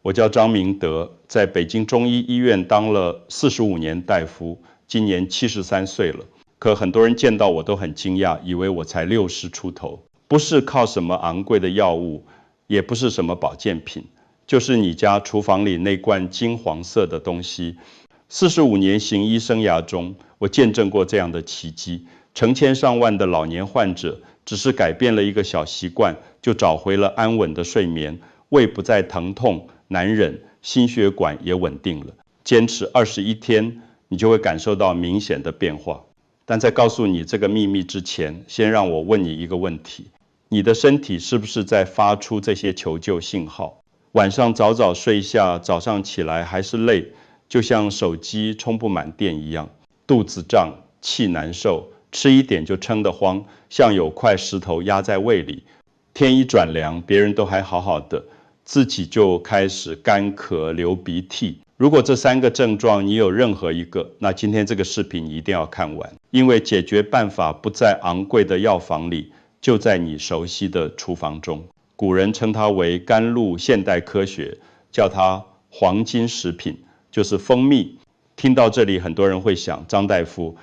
我叫张明德，在北京中医医院当了45年大夫，今年73岁了。可很多人见到我都很惊讶，以为我才60出头。不是靠什么昂贵的药物，也不是什么保健品，就是你家厨房里那罐金黄色的东西。45年行医生涯中，我见证过这样的奇迹：成千上万的老年患者，只是改变了一个小习惯，就找回了安稳的睡眠，胃不再疼痛难忍，心血管也稳定了。坚持21天，你就会感受到明显的变化。但在告诉你这个秘密之前，先让我问你一个问题：你的身体是不是在发出这些求救信号？晚上早早睡下，早上起来还是累，就像手机充不满电一样，肚子胀，气难受，吃一点就撑得慌，像有块石头压在胃里。天一转凉，别人都还好好的，自己就开始干咳、流鼻涕。如果这3个症状你有任何一个，那今天这个视频一定要看完，因为解决办法不在昂贵的药房里，就在你熟悉的厨房中。古人称它为甘露现代科学，叫它黄金食品，就是蜂蜜。听到这里，很多人会想，张大夫，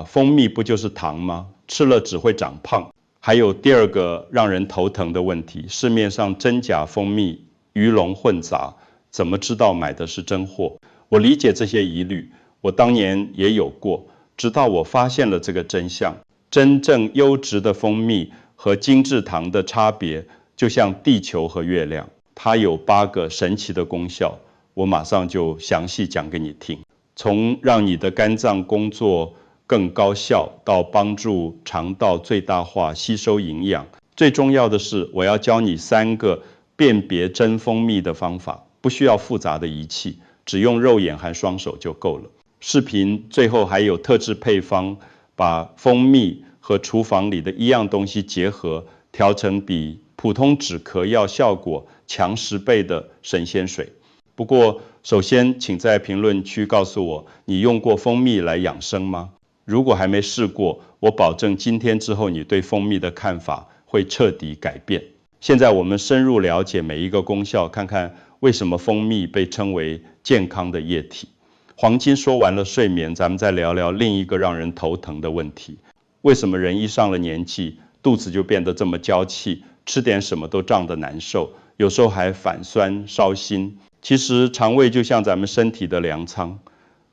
蜂蜜不就是糖吗？吃了只会长胖。还有第2个让人头疼的问题，市面上真假蜂蜜鱼龙混杂，怎么知道买的是真货？我理解这些疑虑，我当年也有过，直到我发现了这个真相。真正优质的蜂蜜和精制糖的差别，就像地球和月亮，它有8个神奇的功效，我马上就详细讲给你听。从让你的肝脏工作更高效，到帮助肠道最大化吸收营养。最重要的是，我要教你3个辨别真蜂蜜的方法，不需要复杂的仪器，只用肉眼和双手就够了。视频最后还有特制配方，把蜂蜜和厨房里的一样东西结合，调成比普通止咳药效果强10倍的神仙水。不过，首先请在评论区告诉我，你用过蜂蜜来养生吗？如果还没试过，我保证今天之后你对蜂蜜的看法会彻底改变。现在我们深入了解每一个功效，看看为什么蜂蜜被称为健康的液体。黄金说完了睡眠，咱们再聊聊另一个让人头疼的问题：为什么人一上了年纪，肚子就变得这么娇气，吃点什么都胀得难受，有时候还反酸烧心？其实肠胃就像咱们身体的粮仓，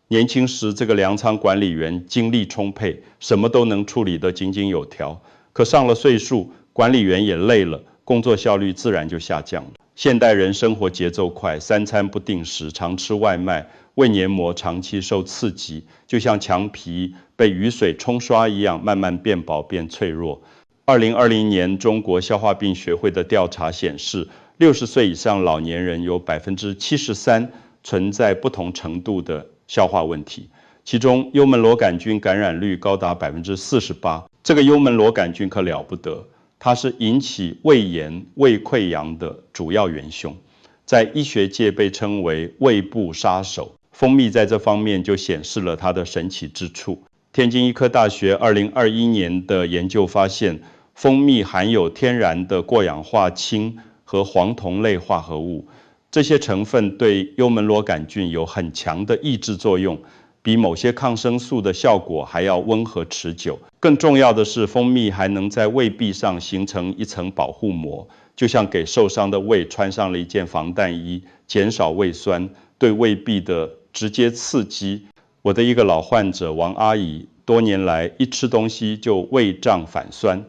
年轻时这个粮仓管理员精力充沛，什么都能处理得井井有条。可上了岁数，管理员也累了，工作效率自然就下降了。现代人生活节奏快，3餐不定时，常吃外卖，胃黏膜长期受刺激，就像墙皮被雨水冲刷一样，慢慢变薄变脆弱。2020年中国消化病学会的调查显示，60岁以上老年人有73%存在不同程度的消化问题，其中幽门螺杆菌感染率高达48%。这个幽门螺杆菌可了不得，它是引起胃炎、胃溃疡的主要元凶，在医学界被称为胃部杀手。蜂蜜在这方面就显示了它的神奇之处。天津医科大学2021年的研究发现，蜂蜜含有天然的过氧化氢和黄酮类化合物，这些成分对幽门螺杆菌有很强的抑制作用，比某些抗生素的效果还要温和持久。更重要的是，蜂蜜还能在胃壁上形成一层保护膜，就像给受伤的胃穿上了一件防弹衣，减少胃酸对胃壁的直接刺激。我的一个老患者王阿姨，多年来一吃东西就胃胀反酸，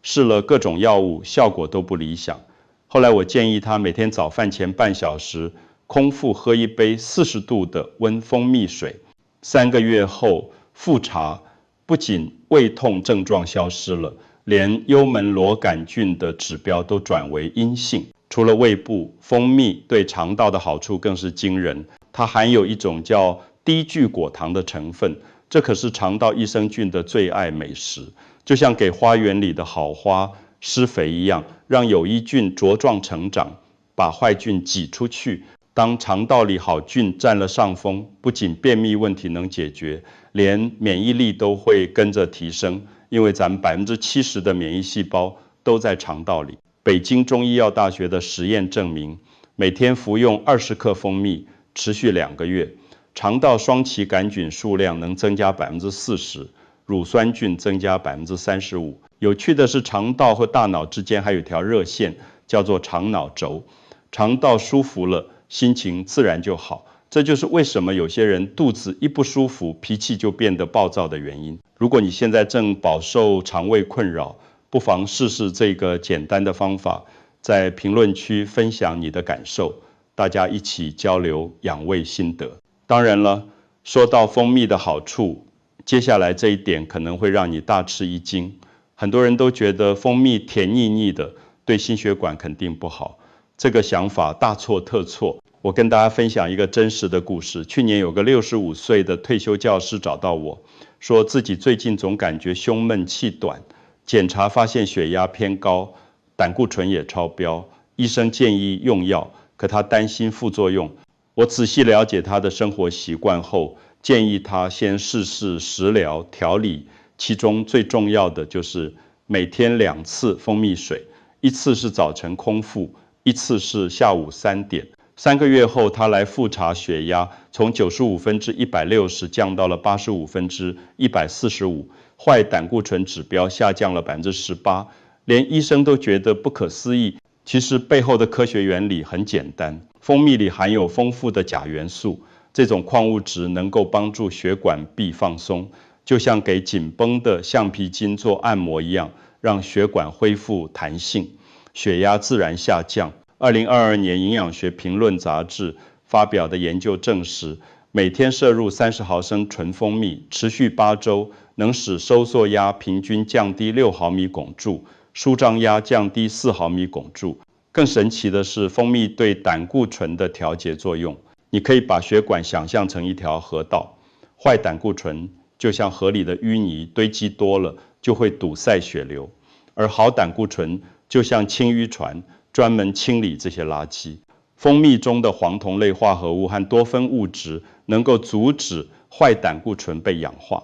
试了各种药物，效果都不理想。后来我建议她每天早饭前半小时空腹喝一杯40度的温蜂蜜水，3个月后复查，不仅胃痛症状消失了，连幽门螺杆菌的指标都转为阴性。除了胃部，蜂蜜对肠道的好处更是惊人，它含有一种叫低聚果糖的成分，这可是肠道益生菌的最爱美食，就像给花园里的好花施肥一样，让有益菌茁壮成长，把坏菌挤出去。当肠道里好菌占了上风，不仅便秘问题能解决，连免疫力都会跟着提升，因为咱们70%的免疫细胞都在肠道里。北京中医药大学的实验证明，每天服用20克蜂蜜，持续2个月，肠道双歧杆菌数量能增加40%，乳酸菌增加35%。有趣的是，肠道和大脑之间还有一条热线，叫做肠脑轴。肠道舒服了，心情自然就好。这就是为什么有些人肚子一不舒服，脾气就变得暴躁的原因。如果你现在正饱受肠胃困扰，不妨试试这个简单的方法，在评论区分享你的感受，大家一起交流养胃心得。当然了，说到蜂蜜的好处，接下来这一点可能会让你大吃一惊。很多人都觉得蜂蜜甜腻腻的，对心血管肯定不好。这个想法大错特错。我跟大家分享一个真实的故事。去年有个65岁的退休教师找到我，说自己最近总感觉胸闷气短，检查发现血压偏高，胆固醇也超标，医生建议用药，可他担心副作用。我仔细了解他的生活习惯后，建议他先试试食疗调理，其中最重要的就是每天2次蜂蜜水，一次是早晨空腹，一次是下午3点。3个月后，他来复查血压，从95/160降到了85/145，坏胆固醇指标下降了18%，连医生都觉得不可思议。其实背后的科学原理很简单，蜂蜜里含有丰富的钾元素，这种矿物质能够帮助血管壁放松，就像给紧绷的橡皮筋做按摩一样，让血管恢复弹性，血压自然下降。2022年营养学评论杂志发表的研究证实，每天摄入30毫升纯蜂蜜，持续8周，能使收缩压平均降低6毫米汞柱，舒张压降低4毫米汞柱。更神奇的是，蜂蜜对胆固醇的调节作用。你可以把血管想象成一条河道，坏胆固醇就像河里的淤泥，堆积多了就会堵塞血流，而好胆固醇就像清淤船，专门清理这些垃圾。蜂蜜中的黄酮类化合物和多酚物质能够阻止坏胆固醇被氧化，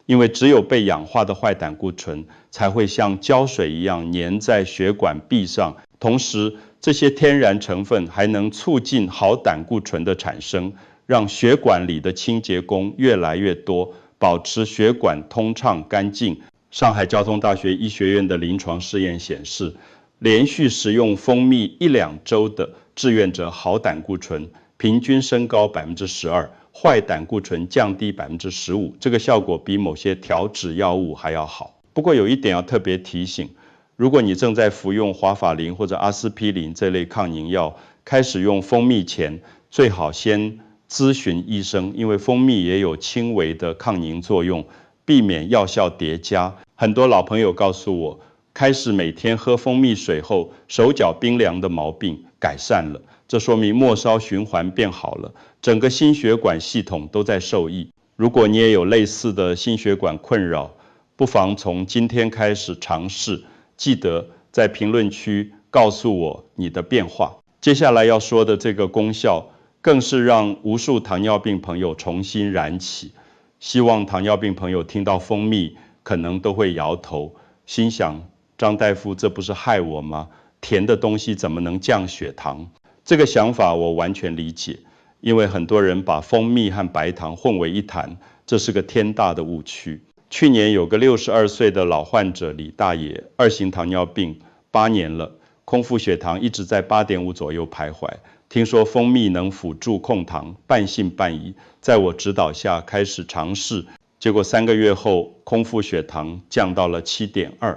因为只有被氧化的坏胆固醇才会像胶水一样粘在血管壁上。同时，这些天然成分还能促进好胆固醇的产生，让血管里的清洁工越来越多，保持血管通畅干净。上海交通大学医学院的临床试验显示，连续食用蜂蜜1-2周的志愿者好胆固醇平均升高12%，坏胆固醇降低15%，这个效果比某些调脂药物还要好。不过有一点要特别提醒，如果你正在服用华法林或者阿司匹林这类抗凝药，开始用蜂蜜前，最好先咨询医生，因为蜂蜜也有轻微的抗凝作用，避免药效叠加。很多老朋友告诉我，开始每天喝蜂蜜水后，手脚冰凉的毛病改善了，这说明末梢循环变好了，整个心血管系统都在受益。如果你也有类似的心血管困扰，不妨从今天开始尝试，记得在评论区告诉我你的变化。接下来要说的这个功效，更是让无数糖尿病朋友重新燃起。希望糖尿病朋友听到蜂蜜可能都会摇头，心想张大夫，这不是害我吗？甜的东西怎么能降血糖？这个想法我完全理解，因为很多人把蜂蜜和白糖混为一谈，这是个天大的误区。去年有个62岁的老患者李大爷，2型糖尿病8年了，空腹血糖一直在8.5左右徘徊。听说蜂蜜能辅助控糖，半信半疑，在我指导下开始尝试，结果3个月后，空腹血糖降到了7.2，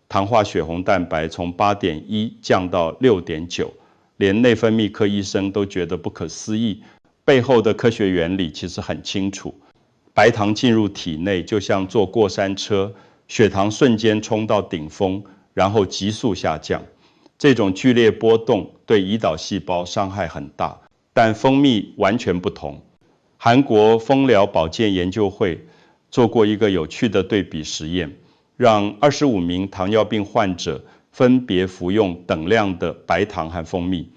糖化血红蛋白从8.1降到6.9，连内分泌科医生都觉得不可思议。背后的科学原理其实很清楚，白糖进入体内就像坐过山车，血糖瞬间冲到顶峰，然后急速下降。这种剧烈波动对胰岛细胞伤害很大，但蜂蜜完全不同。韩国蜂疗保健研究会做过一个有趣的对比实验，让25名糖尿病患者分别服用等量的白糖和蜂蜜，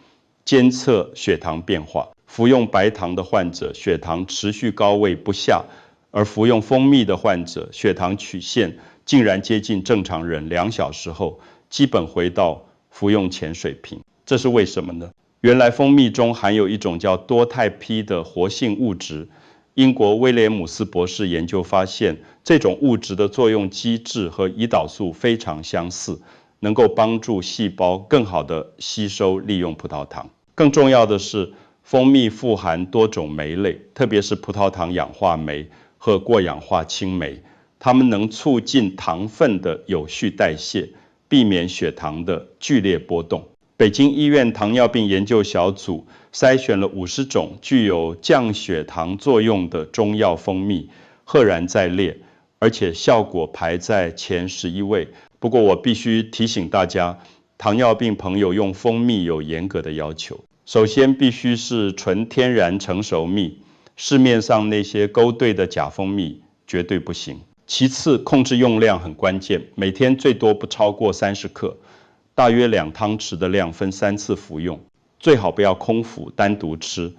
监测血糖变化。服用白糖的患者血糖持续高位不下，而服用蜂蜜的患者血糖曲线竟然接近正常人，2小时后基本回到服用前水平。这是为什么呢？原来蜂蜜中含有一种叫多肽吡的活性物质。英国威廉姆斯博士研究发现，这种物质的作用机制和胰岛素非常相似，能够帮助细胞更好地吸收利用葡萄糖。更重要的是，蜂蜜富含多种酶类，特别是葡萄糖氧化酶和过氧化氢酶，它们能促进糖分的有序代谢，避免血糖的剧烈波动。北京医院糖尿病研究小组筛选了50种具有降血糖作用的中药蜂蜜，赫然在列，而且效果排在前11位。不过我必须提醒大家，糖尿病朋友用蜂蜜有严格的要求。首先必须是纯天然成熟蜜，市面上那些勾兑的假蜂蜜绝对不行。其次，控制用量很关键，每天最多不超过30克。大约2汤匙的量分3次服用，最好不要空腹单独吃，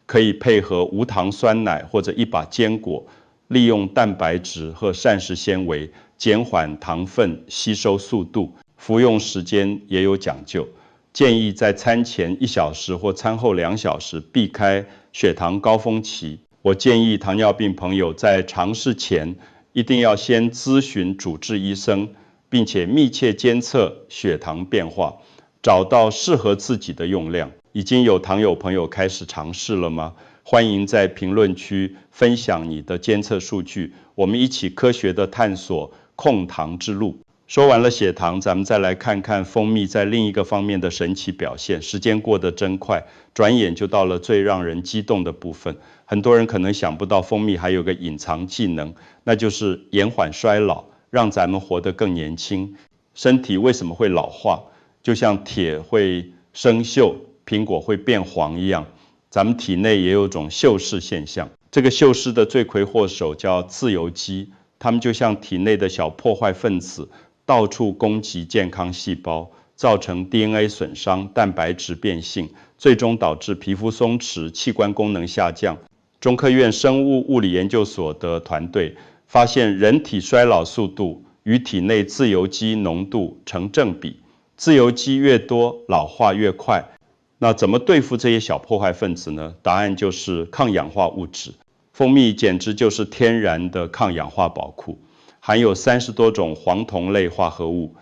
可以配合无糖酸奶或者一把坚果，利用蛋白质和膳食纤维减缓糖分吸收速度，服用时间也有讲究，建议在餐前1小时或餐后2小时，避开血糖高峰期。我建议糖尿病朋友在尝试前一定要先咨询主治医生，并且密切监测血糖变化，找到适合自己的用量。已经有糖友朋友开始尝试了吗？欢迎在评论区分享你的监测数据，我们一起科学地探索控糖之路。说完了血糖，咱们再来看看蜂蜜在另一个方面的神奇表现。时间过得真快，转眼就到了最让人激动的部分。很多人可能想不到蜂蜜还有个隐藏技能，那就是延缓衰老，让咱们活得更年轻。身体为什么会老化？就像铁会生锈，苹果会变黄一样，咱们体内也有种锈蚀现象。这个锈蚀的罪魁祸首叫自由基，它们就像体内的小破坏分子，到处攻击健康细胞，造成 DNA 损伤、蛋白质变性，最终导致皮肤松弛、器官功能下降。中科院生物物理研究所的团队发现，人体衰老速度与体内自由基浓度成正比，自由基越多，老化越快。那怎么对付这些小破坏分子呢？答案就是抗氧化物质。蜂蜜简直就是天然的抗氧化宝库，含有30多种黄酮类化合物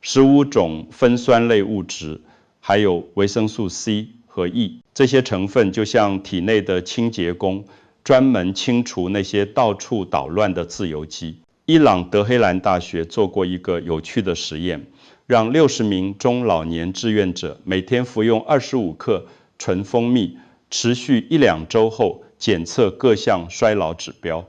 ，15种酚酸类物质，还有维生素 C 和 E。这些成分就像体内的清洁工，专门清除那些到处捣乱的自由基。伊朗德黑兰大学做过一个有趣的实验，让60名中老年志愿者每天服用25克纯蜂蜜，持续1-2周后检测各项衰老指标，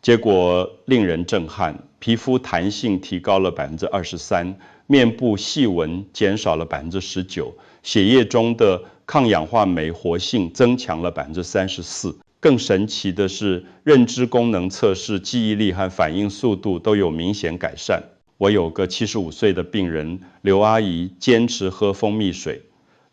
结果令人震撼，皮肤弹性提高了23%，面部细纹减少了19%，血液中的抗氧化酶活性增强了34%。更神奇的是，认知功能测试、记忆力和反应速度都有明显改善。我有个75岁的病人刘阿姨，坚持喝蜂蜜水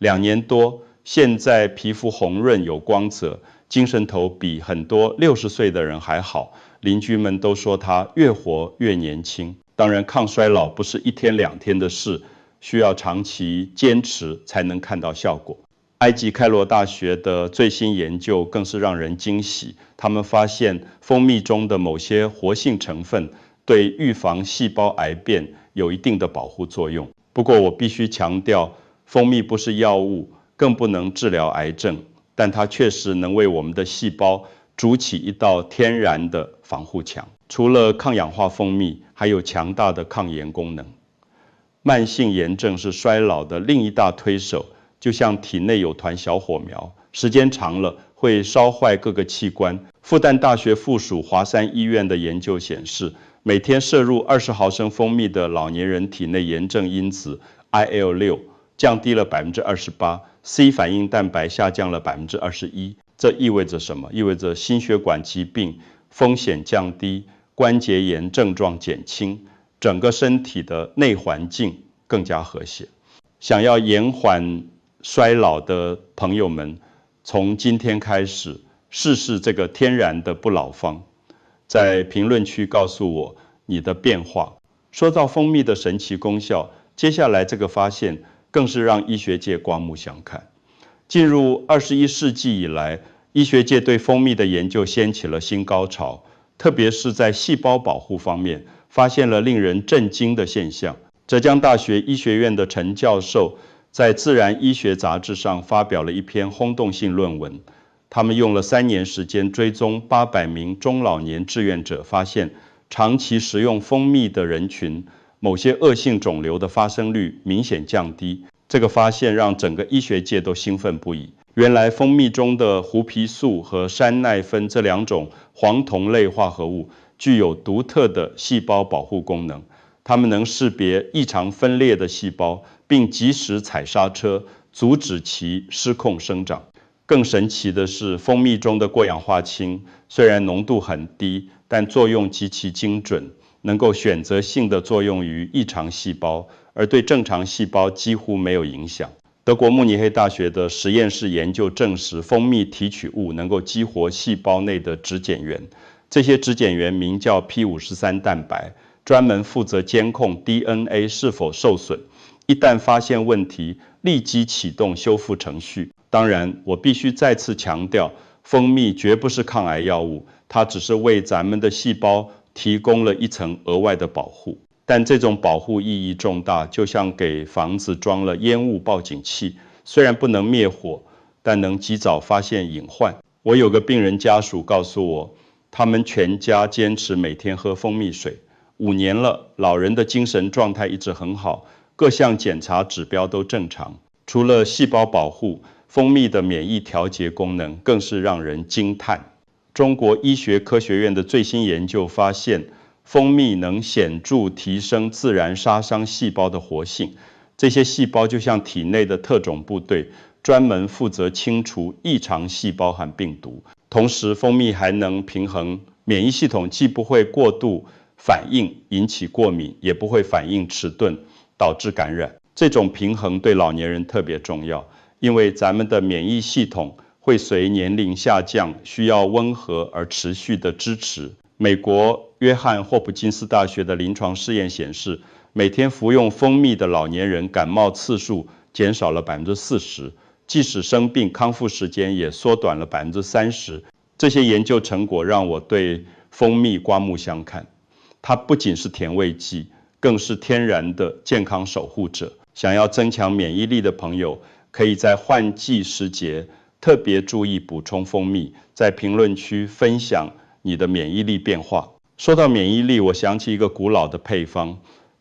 2年多，现在皮肤红润有光泽，精神头比很多60岁的人还好，邻居们都说她越活越年轻。当然，抗衰老不是1天2天的事，需要长期坚持才能看到效果。埃及开罗大学的最新研究更是让人惊喜，他们发现蜂蜜中的某些活性成分对预防细胞癌变有一定的保护作用。不过我必须强调，蜂蜜不是药物，更不能治疗癌症，但它确实能为我们的细胞筑起一道天然的防护墙。除了抗氧化蜂蜜，还有强大的抗炎功能。慢性炎症是衰老的另一大推手，就像体内有团小火苗，时间长了会烧坏各个器官。复旦大学附属华山医院的研究显示，每天摄入20毫升蜂蜜的老年人体内炎症因子 IL-6降低了28%，C 反应蛋白下降了21%。这意味着什么？意味着心血管疾病风险降低，关节炎症状减轻，整个身体的内环境更加和谐。想要延缓衰老的朋友们，从今天开始试试这个天然的不老方。在评论区告诉我你的变化。说到蜂蜜的神奇功效，接下来这个发现更是让医学界刮目相看。进入21世纪以来，医学界对蜂蜜的研究掀起了新高潮，特别是在细胞保护方面，发现了令人震惊的现象。浙江大学医学院的陈教授在《自然医学》杂志上发表了一篇轰动性论文。他们用了3年时间追踪800名中老年志愿者，发现长期食用蜂蜜的人群，某些恶性肿瘤的发生率明显降低。这个发现让整个医学界都兴奋不已。原来蜂蜜中的胡皮素和山奈酚这2种黄酮类化合物具有独特的细胞保护功能，它们能识别异常分裂的细胞，并及时踩刹车，阻止其失控生长。更神奇的是，蜂蜜中的过氧化氢虽然浓度很低，但作用极其精准，能够选择性的作用于异常细胞，而对正常细胞几乎没有影响。德国慕尼黑大学的实验室研究证实，蜂蜜提取物能够激活细胞内的质碱原，这些质碱原名叫 P53 蛋白，专门负责监控 DNA 是否受损。一旦发现问题，立即启动修复程序。当然，我必须再次强调，蜂蜜绝不是抗癌药物，它只是为咱们的细胞提供了一层额外的保护。但这种保护意义重大，就像给房子装了烟雾报警器，虽然不能灭火，但能及早发现隐患。我有个病人家属告诉我，他们全家坚持每天喝蜂蜜水，5年了，老人的精神状态一直很好，各项检查指标都正常。除了细胞保护，蜂蜜的免疫调节功能更是让人惊叹。中国医学科学院的最新研究发现，蜂蜜能显著提升自然杀伤细胞的活性，这些细胞就像体内的特种部队，专门负责清除异常细胞和病毒。同时，蜂蜜还能平衡免疫系统，既不会过度反应引起过敏，也不会反应迟钝导致感染。这种平衡对老年人特别重要，因为咱们的免疫系统会随年龄下降，需要温和而持续的支持。美国约翰霍普金斯大学的临床试验显示，每天服用蜂蜜的老年人感冒次数减少了40%，即使生病，康复时间也缩短了30%。这些研究成果让我对蜂蜜刮目相看，它不仅是甜味剂，更是天然的健康守护者。想要增强免疫力的朋友，可以在换季时节特别注意补充蜂蜜，在评论区分享你的免疫力变化。说到免疫力，我想起一个古老的配方，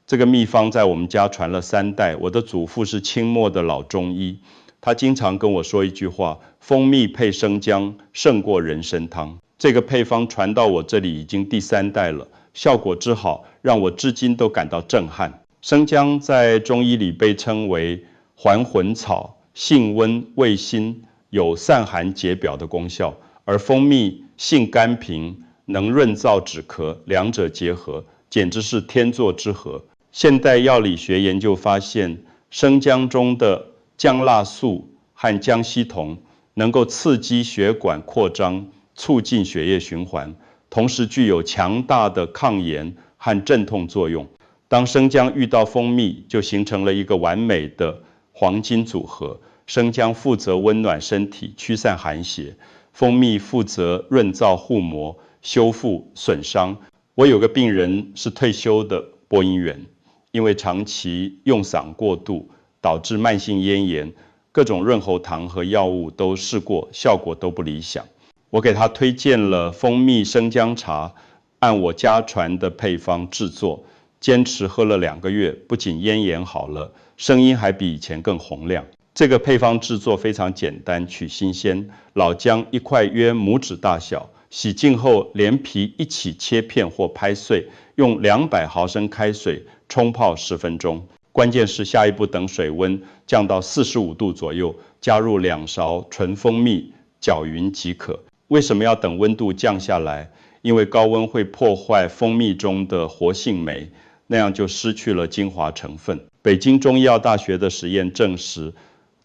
这个秘方在我们家传了3代。我的祖父是清末的老中医，他经常跟我说一句话：蜂蜜配生姜胜过人参汤。这个配方传到我这里已经第3代了，效果之好，让我至今都感到震撼。生姜在中医里被称为还魂草，性温味辛，有散寒解表的功效，而蜂蜜性甘平，能润燥止咳，两者结合，简直是天作之合。现代药理学研究发现，生姜中的姜辣素和姜烯酮能够刺激血管扩张，促进血液循环，同时具有强大的抗炎和镇痛作用。当生姜遇到蜂蜜，就形成了一个完美的黄金组合。生姜负责温暖身体，驱散寒邪；蜂蜜负责润燥护膜，修复损伤。我有个病人是退休的播音员，因为长期用嗓过度，导致慢性咽炎，各种润喉糖和药物都试过，效果都不理想。我给他推荐了蜂蜜生姜茶，按我家传的配方制作，坚持喝了2个月，不仅咽炎好了，声音还比以前更洪亮。这个配方制作非常简单，取新鲜老姜1块约拇指大小，洗净后连皮一起切片或拍碎，用200毫升开水冲泡10分钟。关键是下一步等水温降到45度左右，加入2勺纯蜂蜜，搅匀即可。为什么要等温度降下来？因为高温会破坏蜂蜜中的活性酶，那样就失去了精华成分。北京中医药大学的实验证实，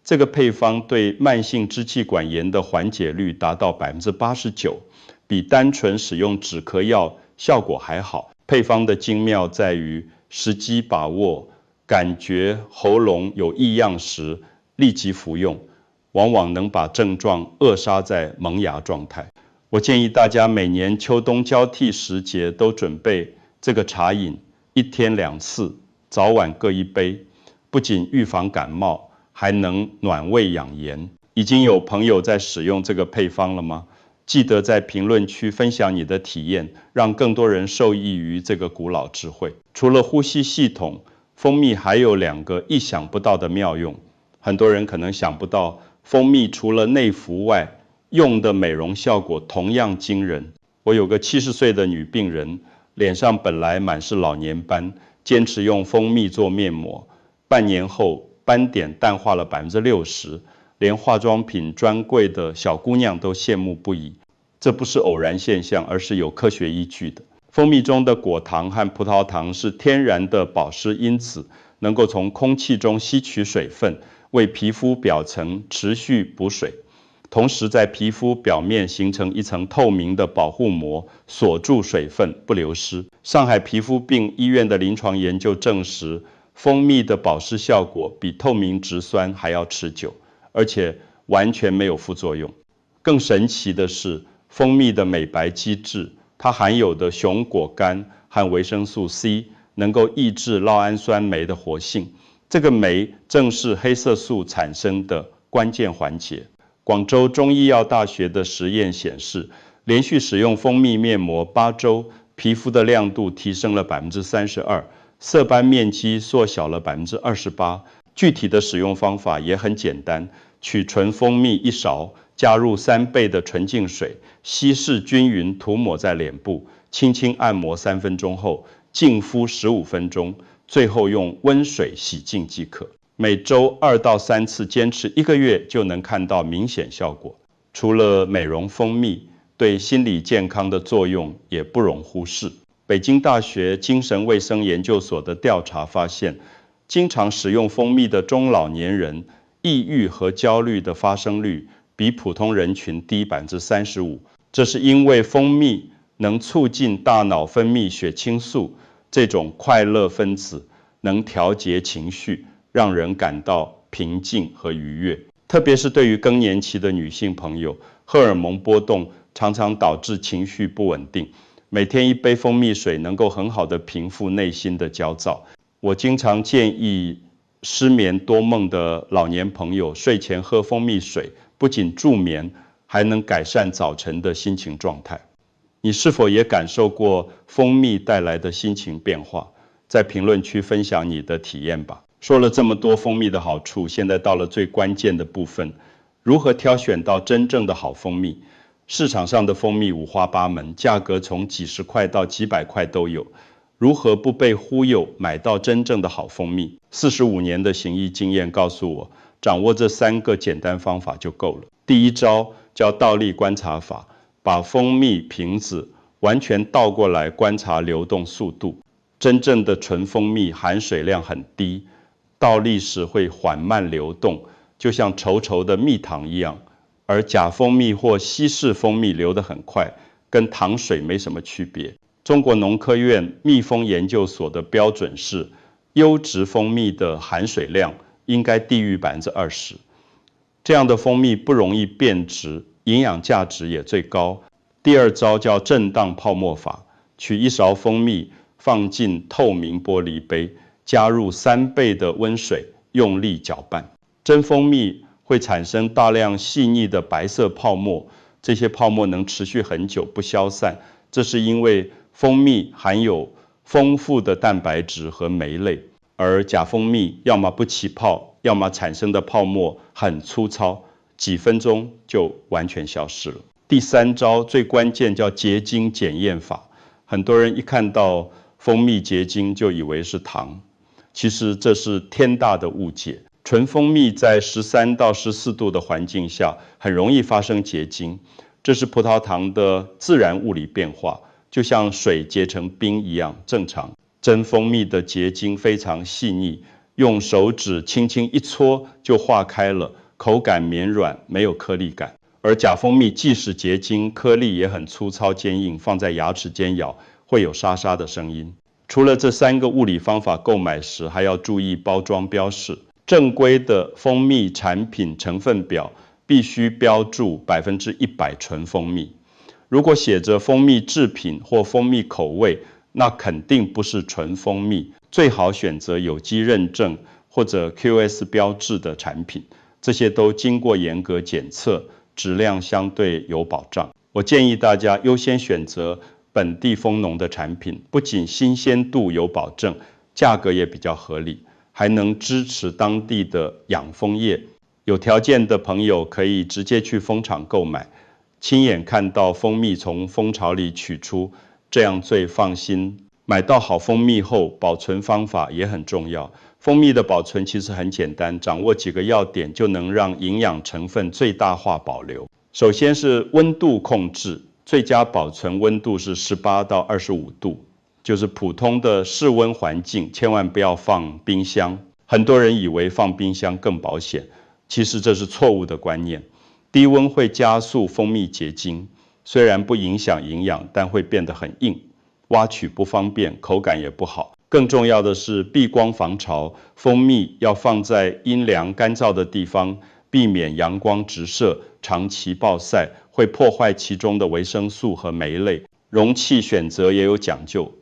这个配方对慢性支气管炎的缓解率达到89%，比单纯使用止咳药效果还好。配方的精妙在于时机把握，感觉喉咙有异样时立即服用，往往能把症状扼杀在萌芽状态。我建议大家每年秋冬交替时节都准备这个茶饮，1天2次，早晚各1杯，不仅预防感冒，还能暖胃养颜。已经有朋友在使用这个配方了吗？记得在评论区分享你的体验，让更多人受益于这个古老智慧。除了呼吸系统，蜂蜜还有2个意想不到的妙用。很多人可能想不到，蜂蜜除了内服外，用的美容效果同样惊人。我有个70岁的女病人，脸上本来满是老年斑，坚持用蜂蜜做面膜，半年后斑点淡化了60%，连化妆品专柜的小姑娘都羡慕不已。这不是偶然现象，而是有科学依据的。蜂蜜中的果糖和葡萄糖是天然的保湿因子，能够从空气中吸取水分，为皮肤表层持续补水，同时在皮肤表面形成一层透明的保护膜，锁住水分不流失。上海皮肤病医院的临床研究证实，蜂蜜的保湿效果比透明质酸还要持久，而且完全没有副作用。更神奇的是，蜂蜜的美白机制，它含有的熊果苷和维生素 C 能够抑制酪氨酸酶的活性，这个酶正是黑色素产生的关键环节。广州中医药大学的实验显示，连续使用蜂蜜面膜8周，皮肤的亮度提升了32%，色斑面积缩小了28%。具体的使用方法也很简单，取纯蜂蜜1勺，加入3倍的纯净水，稀释均匀，涂抹在脸部，轻轻按摩3分钟后，净敷15分钟，最后用温水洗净即可。每周2到3次，坚持1个月就能看到明显效果。除了美容蜂蜜，对心理健康的作用也不容忽视。北京大学精神卫生研究所的调查发现，经常使用蜂蜜的中老年人，抑郁和焦虑的发生率比普通人群低35%。这是因为蜂蜜能促进大脑分泌血清素，这种快乐分子能调节情绪，让人感到平静和愉悦。特别是对于更年期的女性朋友，荷尔蒙波动常常导致情绪不稳定。每天1杯蜂蜜水能够很好的平复内心的焦躁。我经常建议失眠多梦的老年朋友睡前喝蜂蜜水，不仅助眠，还能改善早晨的心情状态。你是否也感受过蜂蜜带来的心情变化？在评论区分享你的体验吧。说了这么多蜂蜜的好处，现在到了最关键的部分，如何挑选到真正的好蜂蜜？市场上的蜂蜜五花八门，价格从几十块到几百块都有。如何不被忽悠，买到真正的好蜂蜜？45年的行医经验告诉我，掌握这3个简单方法就够了。第一招叫倒立观察法，把蜂蜜瓶子完全倒过来观察流动速度。真正的纯蜂蜜含水量很低，倒立时会缓慢流动，就像稠稠的蜜糖一样，而假蜂蜜或稀释蜂蜜流得很快，跟糖水没什么区别。中国农科院蜜蜂研究所的标准是，优质蜂蜜的含水量应该低于20%，这样的蜂蜜不容易变质，营养价值也最高。第二招叫震荡泡沫法，取1勺蜂蜜放进透明玻璃杯，加入3倍的温水，用力搅拌。真蜂蜜会产生大量细腻的白色泡沫，这些泡沫能持续很久不消散，这是因为蜂蜜含有丰富的蛋白质和酶类，而假蜂蜜要么不起泡，要么产生的泡沫很粗糙，几分钟就完全消失了。第3招最关键叫结晶检验法，很多人一看到蜂蜜结晶就以为是糖，其实这是天大的误解。纯蜂蜜在13到14度的环境下很容易发生结晶，这是葡萄糖的自然物理变化，就像水结成冰一样正常。真蜂蜜的结晶非常细腻，用手指轻轻一搓就化开了，口感绵软，没有颗粒感。而假蜂蜜即使结晶，颗粒也很粗糙坚硬，放在牙齿间咬会有沙沙的声音。除了这3个物理方法，购买时还要注意包装标示。正规的蜂蜜产品成分表必须标注100%纯蜂蜜。如果写着蜂蜜制品或蜂蜜口味，那肯定不是纯蜂蜜，最好选择有机认证或者 QS 标志的产品，这些都经过严格检测，质量相对有保障。我建议大家优先选择本地蜂农的产品，不仅新鲜度有保证，价格也比较合理，还能支持当地的养蜂业。有条件的朋友可以直接去蜂场购买，亲眼看到蜂蜜从蜂巢里取出，这样最放心。买到好蜂蜜后，保存方法也很重要。蜂蜜的保存其实很简单，掌握几个要点就能让营养成分最大化保留。首先是温度控制，最佳保存温度是18到25度，就是普通的室温环境，千万不要放冰箱。很多人以为放冰箱更保险，其实这是错误的观念。低温会加速蜂蜜结晶，虽然不影响营养，但会变得很硬，挖取不方便，口感也不好。更重要的是避光防潮，蜂蜜要放在阴凉干燥的地方，避免阳光直射，长期暴晒会破坏其中的维生素和酶类。容器选择也有讲究，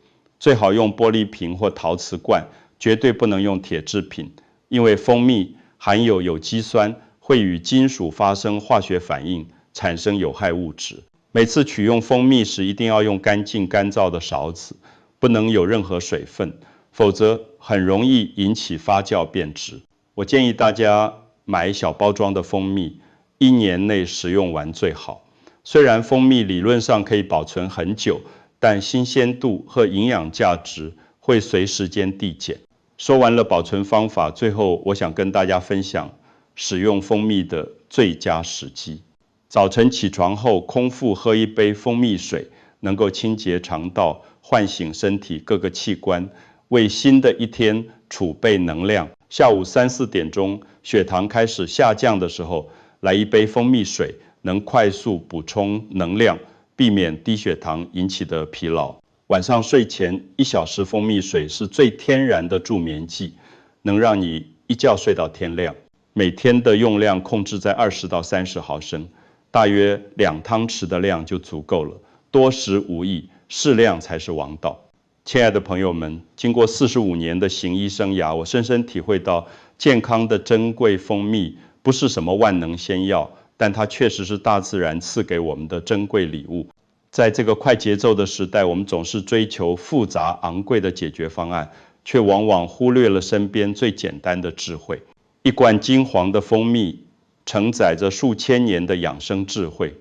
最好用玻璃瓶或陶瓷罐，绝对不能用铁制品，因为蜂蜜含有有机酸，会与金属发生化学反应，产生有害物质。每次取用蜂蜜时，一定要用干净干燥的勺子，不能有任何水分，否则很容易引起发酵变质。我建议大家买小包装的蜂蜜，1年内食用完最好。虽然蜂蜜理论上可以保存很久，但新鲜度和营养价值会随时间递减。说完了保存方法，最后我想跟大家分享使用蜂蜜的最佳时机。早晨起床后，空腹喝一杯蜂蜜水，能够清洁肠道，唤醒身体各个器官，为新的一天储备能量。下午3、4点钟，血糖开始下降的时候，来一杯蜂蜜水，能快速补充能量，避免低血糖引起的疲劳。晚上睡前1小时蜂蜜水是最天然的助眠剂，能让你一觉睡到天亮。每天的用量控制在20到30毫升，大约2汤匙的量就足够了。多食无益，适量才是王道。亲爱的朋友们，经过45年的行医生涯，我深深体会到健康的珍贵蜂蜜不是什么万能仙药，但它确实是大自然赐给我们的珍贵礼物。在这个快节奏的时代，我们总是追求复杂昂贵的解决方案，却往往忽略了身边最简单的智慧。一罐金黄的蜂蜜承载着数千年的养生智慧，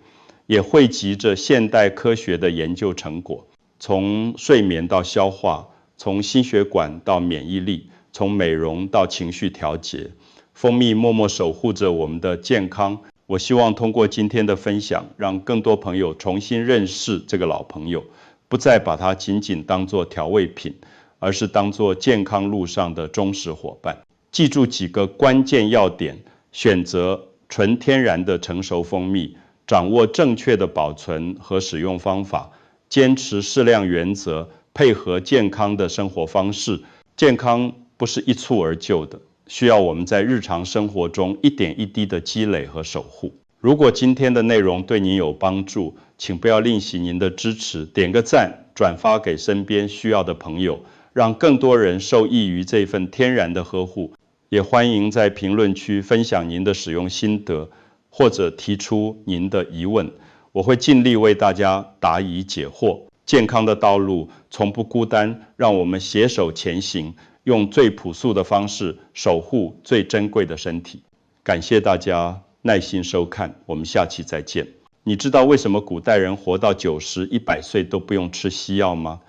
也汇集着现代科学的研究成果。从睡眠到消化，从心血管到免疫力，从美容到情绪调节，蜂蜜默默守护着我们的健康。我希望通过今天的分享，让更多朋友重新认识这个老朋友，不再把它仅仅当作调味品，而是当作健康路上的忠实伙伴。记住几个关键要点：选择纯天然的成熟蜂蜜，掌握正确的保存和使用方法，坚持适量原则，配合健康的生活方式。健康不是一蹴而就的，需要我们在日常生活中一点一滴的积累和守护。如果今天的内容对您有帮助，请不要吝惜您的支持，点个赞，转发给身边需要的朋友，让更多人受益于这份天然的呵护。也欢迎在评论区分享您的使用心得，或者提出您的疑问，我会尽力为大家答疑解惑。健康的道路从不孤单，让我们携手前行，用最朴素的方式守护最珍贵的身体。感谢大家耐心收看，我们下期再见。你知道为什么古代人活到90、100岁都不用吃西药吗？